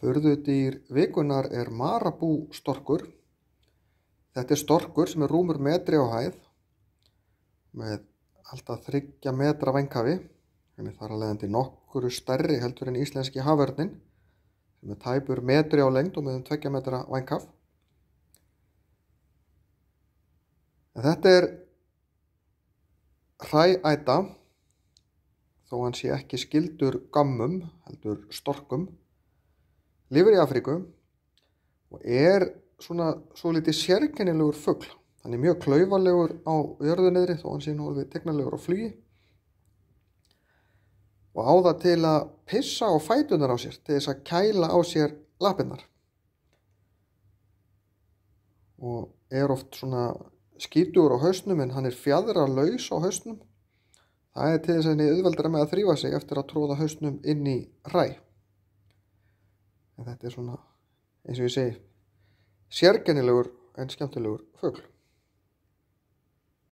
Furðudýr vikunnar er marabú-storkur. Þetta er storkur sem er rúmur metri á hæð með allt að 3 metra vænghafi, þannig þar að leiðandi nokkru stærri heldur en íslenski haförninn sem er tæpur metri á lengd og með 2 metra vænghaf. En þetta er hrææta, þó hann sé ekki skyldur gammum heldur storkum. Lifir í Afríku og er svona svolítið sérkennilegur fugl. Hann er mjög klaufalegur á jörðu niðri þó hann sé nú alveg tignarlegur á flugi. Og á það til að pissa á fæturnar á sér til þess að kæla á sér lappirnar. Og er oft svona skítugur á hausnum en hann er fjaðralaus á hausnum. Það er til þess að henni auðveldara með að þrífa sig eftir að tróða hausnum inn í hræ. En þetta er svona, eins og ég segi, sérkennilegur en skemmtilegur fugl.